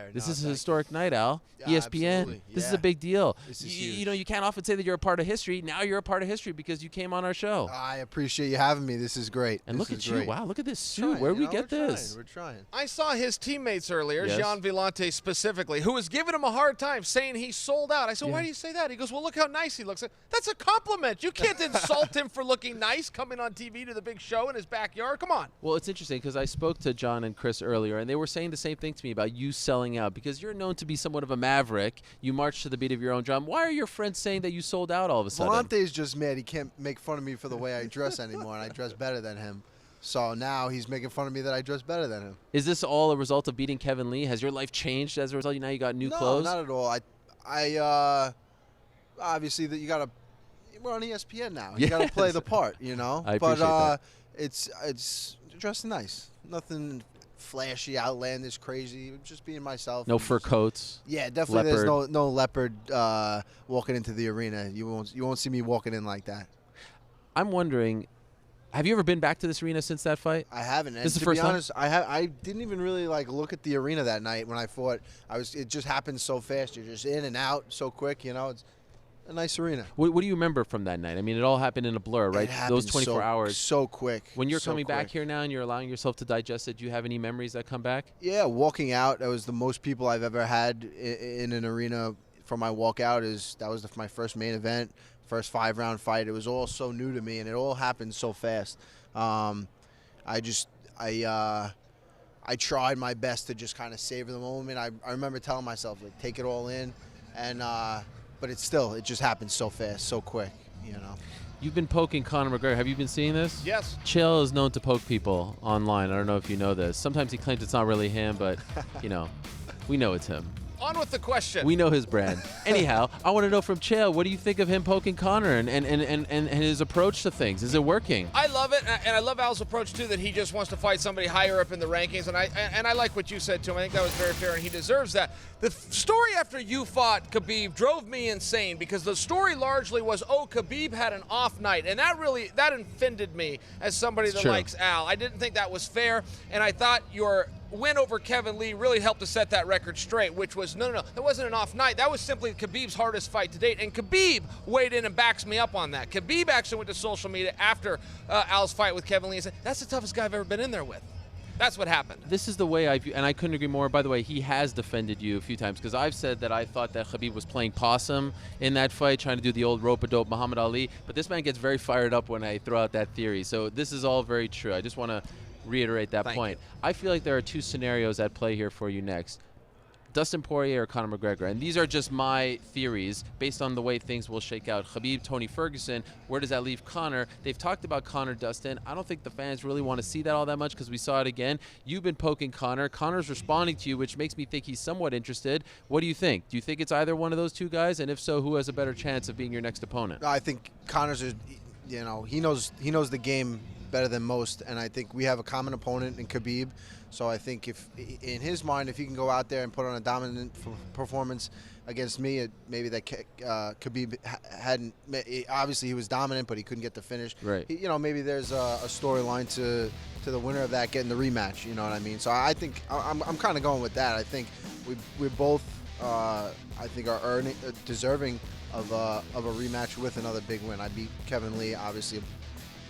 there. This is a historic night, Al. Yeah, ESPN. absolutely. This is a big deal. This is huge. You know, you can't often say that you're a part of history. Now you're a part of history because you came on our show. I appreciate you having me. This is great. And this look is at great. you. Wow, look at this suit. Where did we get this? We're trying. I saw his teammates earlier, Yes. Gian Villante specifically, who was giving him a hard time, saying he sold out. I said, why do you say that? He goes, well, look how nice he looks. That's a compliment. You can't insult him for looking nice, coming on TV to the big show in his backyard. Come on. Well, it's interesting because I spoke to John and Chris earlier, and they were saying the same thing to me about you selling out because you're known to be somewhat of a maverick. You march to the beat of your own drum. Why are your friends saying that you sold out all of a sudden? Villante's just mad. He can't make fun of me for the way I dress anymore, and I dress better than him. So now he's making fun of me that I dress better than him. Is this all a result of beating Kevin Lee? Has your life changed as a result? Now you got new clothes? No, not at all. Obviously that we're on ESPN now. You got to play the part, you know. I appreciate that. It's dressing nice. Nothing flashy, outlandish, crazy. Just being myself. No fur coats. Yeah, definitely. Leopard. There's no leopard walking into the arena. You won't see me walking in like that. I'm wondering, have you ever been back to this arena since that fight? I haven't. And This is the to first be time? honest, I didn't even really look at the arena that night when I fought. It just happened so fast. You're just in and out so quick. You know, it's a nice arena. What do you remember from that night? I mean, it all happened in a blur, right? It happened Those 24 hours. so quick. When you're so coming back quick. here now and you're allowing yourself to digest it, do you have any memories that come back? Yeah, walking out. That was the most people I've ever had in an arena for my walkout. That was my first main event, first 5-round fight. It was all so new to me, and it all happened so fast. I tried my best to just kind of savor the moment. I remember telling myself, take it all in, and but it just happened so fast, so quick, you know. You've been poking Conor McGregor. Have you been seeing this? Yes. Chael is known to poke people online. I don't know if you know this. Sometimes he claims it's not really him, but, you know, we know it's him. On with the question. We know his brand. Anyhow, I want to know from Chael, what do you think of him poking Conor and his approach to things? Is it working? I love it, and I love Al's approach too. That he just wants to fight somebody higher up in the rankings, and I like what you said to him. I think that was very fair, and he deserves that. The story after you fought Khabib drove me insane because the story largely was, Khabib had an off night, and that offended me as somebody that likes Al. I didn't think that was fair, and I thought your win over Kevin Lee really helped to set that record straight, which was, no, that wasn't an off night. That was simply Khabib's hardest fight to date, and Khabib weighed in and backs me up on that. Khabib actually went to social media after Al's fight with Kevin Lee and said, that's the toughest guy I've ever been in there with. That's what happened. This is the way I view, and I couldn't agree more. By the way, he has defended you a few times because I've said that I thought that Khabib was playing possum in that fight, trying to do the old rope-a-dope Muhammad Ali, but this man gets very fired up when I throw out that theory. So this is all very true. I just want to reiterate that point. I feel like there are two scenarios at play here for you next. Dustin Poirier or Conor McGregor. And these are just my theories based on the way things will shake out. Khabib, Tony Ferguson, where does that leave Conor? They've talked about Conor, Dustin. I don't think the fans really want to see that all that much because we saw it again. You've been poking Conor. Conor's responding to you, which makes me think he's somewhat interested. What do you think? Do you think it's either one of those two guys? And if so, who has a better chance of being your next opponent? I think Conor's, he knows the game better than most, and I think we have a common opponent in Khabib. So I think if, in his mind, if he can go out there and put on a dominant performance against me, maybe that Khabib hadn't. Obviously, he was dominant, but he couldn't get the finish. Right. Maybe there's a storyline to the winner of that getting the rematch. You know what I mean? So I think I'm kind of going with that. I think we both I think are deserving of a rematch with another big win. I beat Kevin Lee, obviously.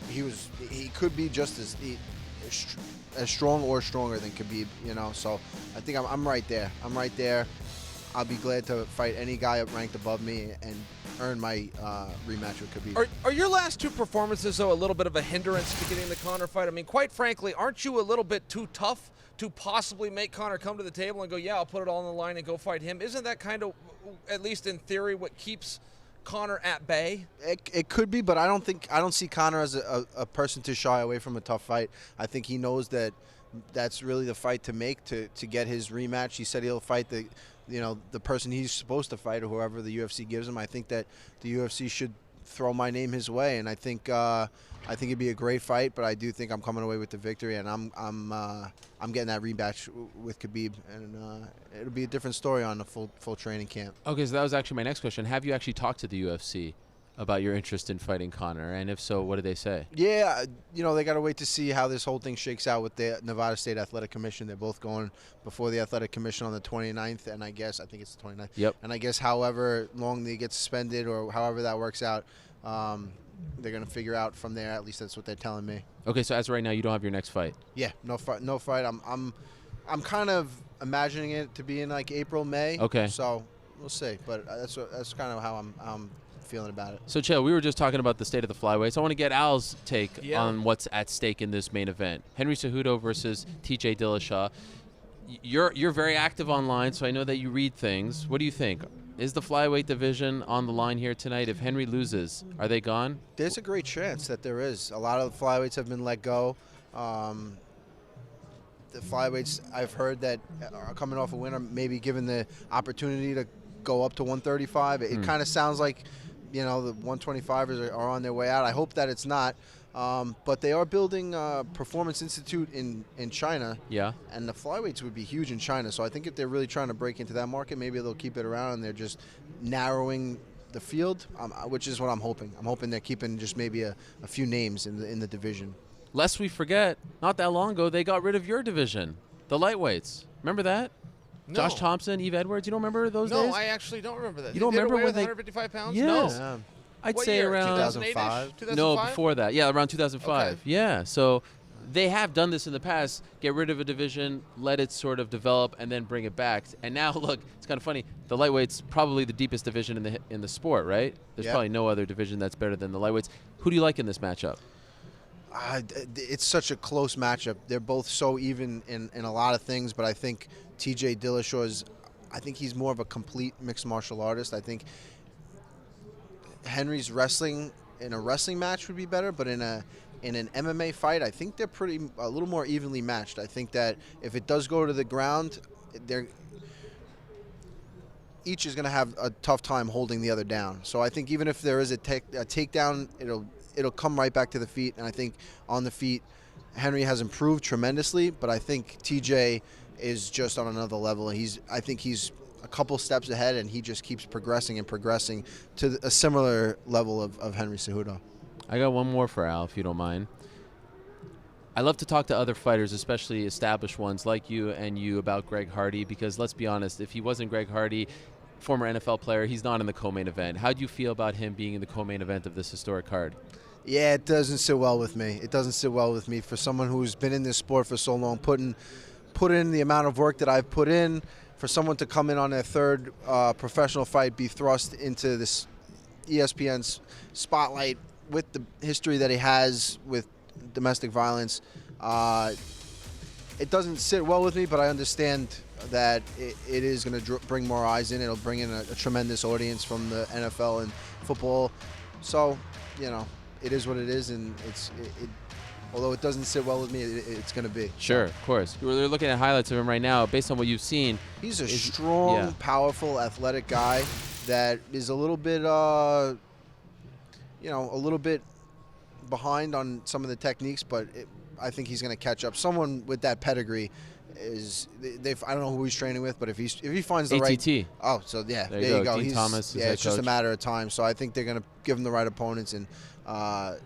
He could be just as strong or stronger than Khabib, So I think I'm right there. I'll be glad to fight any guy ranked above me and earn my rematch with Khabib. Are your last two performances, though, a little bit of a hindrance to getting the Conor fight? I mean, quite frankly, aren't you a little bit too tough to possibly make Conor come to the table and go, yeah, I'll put it all on the line and go fight him? Isn't that kind of, at least in theory, what keeps Conor at bay? It could be, but I don't see Conor as a person to shy away from a tough fight. I think he knows that that's really the fight to make to get his rematch. He said he'll fight the person he's supposed to fight or whoever the UFC gives him. I think that the UFC should throw my name his way, and I think it'd be a great fight. But I do think I'm coming away with the victory, and I'm getting that rematch with Khabib, and it'll be a different story on the full training camp. Okay, so that was actually my next question. Have you actually talked to the UFC about your interest in fighting Conor? And if so, what did they say? Yeah, they got to wait to see how this whole thing shakes out with the Nevada State Athletic Commission. They're both going before the Athletic Commission on the 29th, and I think it's the 29th. Yep. And I guess however long they get suspended or however that works out, they're going to figure out from there. At least that's what they're telling me. Okay, so as of right now, you don't have your next fight. Yeah, no fight. I'm kind of imagining it to be in like April, May. Okay. So we'll see, but that's kind of how I'm feeling about it. So, Chael, we were just talking about the state of the flyweights. I want to get Al's take on what's at stake in this main event. Henry Cejudo versus TJ Dillashaw. You're very active online, so I know that you read things. What do you think? Is the flyweight division on the line here tonight? If Henry loses, are they gone? There's a great chance that there is. A lot of the flyweights have been let go. The flyweights, I've heard that are coming off a win, are maybe given the opportunity to go up to 135. It kind of sounds like, the 125ers are on their way out. I hope that it's not. But they are building a Performance Institute in China. Yeah. And the flyweights would be huge in China. So I think if they're really trying to break into that market, maybe they'll keep it around and they're just narrowing the field, which is what I'm hoping. I'm hoping they're keeping just maybe a few names in the division. Lest we forget, not that long ago, they got rid of your division, the lightweights. Remember that? No. Josh Thompson, Eve Edwards. You don't remember those days? No, I actually don't remember that. You don't remember when with they 155 pounds? Yeah. No. Yeah. I'd What say year? around 2005? No, before that. Yeah, around 2005. Okay. Yeah. So they have done this in the past. Get rid of a division, let it sort of develop, and then bring it back. And now, look, it's kind of funny. The lightweight's probably the deepest division in the sport, right? There's probably no other division that's better than the lightweights. Who do you like in this matchup? It's such a close matchup. They're both so even in a lot of things, but I think TJ Dillashaw I think he's more of a complete mixed martial artist. I think Henry's wrestling in a wrestling match would be better, but in an MMA fight, I think they're a little more evenly matched. I think that if it does go to the ground, each is going to have a tough time holding the other down. So I think even if there is a takedown, it'll come right back to the feet. And I think on the feet, Henry has improved tremendously, but I think TJ is just on another level. I think he's a couple steps ahead, and he just keeps progressing and progressing to a similar level of Henry Cejudo. I got one more for Al, if you don't mind. I love to talk to other fighters, especially established ones like you and you, about Greg Hardy, because let's be honest, if he wasn't Greg Hardy, former NFL player, he's not in the co-main event. How do you feel about him being in the co-main event of this historic card? Yeah, it doesn't sit well with me. It doesn't sit well with me. For someone who's been in this sport for so long, put in the amount of work that I've put in, for someone to come in on their third professional fight, be thrust into this ESPN spotlight with the history that he has with domestic violence, it doesn't sit well with me, but I understand that it is going to bring more eyes in. It'll bring in a tremendous audience from the NFL and football. So, it is what it is, and although it doesn't sit well with me, it's going to be. Sure, of course. We're looking at highlights of him right now. Based on what you've seen, he's a strong, powerful, athletic guy that is a little bit, a little bit behind on some of the techniques, but I think he's going to catch up. Someone with that pedigree I don't know who he's training with, but if he finds the ATT. Oh, so yeah, there you go. Dean Thomas is it's just a matter of time. So I think they're going to give him the right opponents, and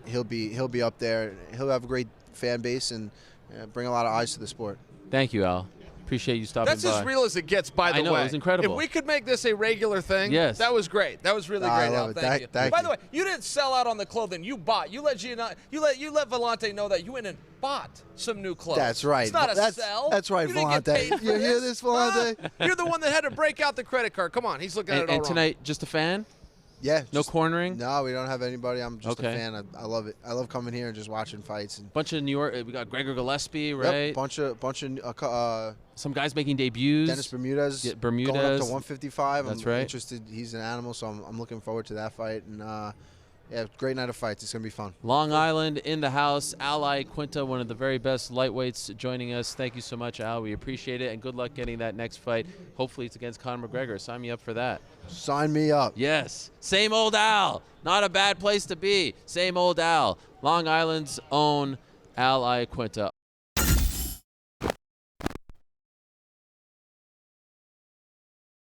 he'll be up there. He'll have a great fan base and bring a lot of eyes to the sport. Thank you, Al. Appreciate you stopping by. That's as real as it gets, by the way. I know, it was incredible. If we could make this a regular thing, yes. That was great. That was really great, I Al. love it. Thank you. Thank by you. the way, you didn't sell out on the clothing. You bought. You let Vellante know that you went and bought some new clothes. That's right. It's not a sell. That's right, you didn't get paid Vellante. for You hear this, Vellante? Huh? You're the one that had to break out the credit card. Come on, he's looking at it all and wrong. tonight, just a fan? Yeah. No cornering? No, we don't have anybody. I'm just Okay. a fan. I love it. I love coming here and just watching fights. And Bunch of New York. We got Gregor Gillespie, right? Yep, bunch of Some guys making debuts. Dennis Bermudez. Yeah, Bermudez. Going up to 155. That's I'm right. interested. He's an animal, so I'm looking forward to that fight. And yeah, great night of fights. It's gonna be fun. Long Island in the house. Al Iaquinta, one of the very best lightweights, joining us. Thank you so much, Al. We appreciate it, and good luck getting that next fight. Hopefully it's against Conor McGregor. Sign me up for that. Sign me up. Yes. Same old Al. Not a bad place to be. Same old Al. Long Island's own Al Iaquinta.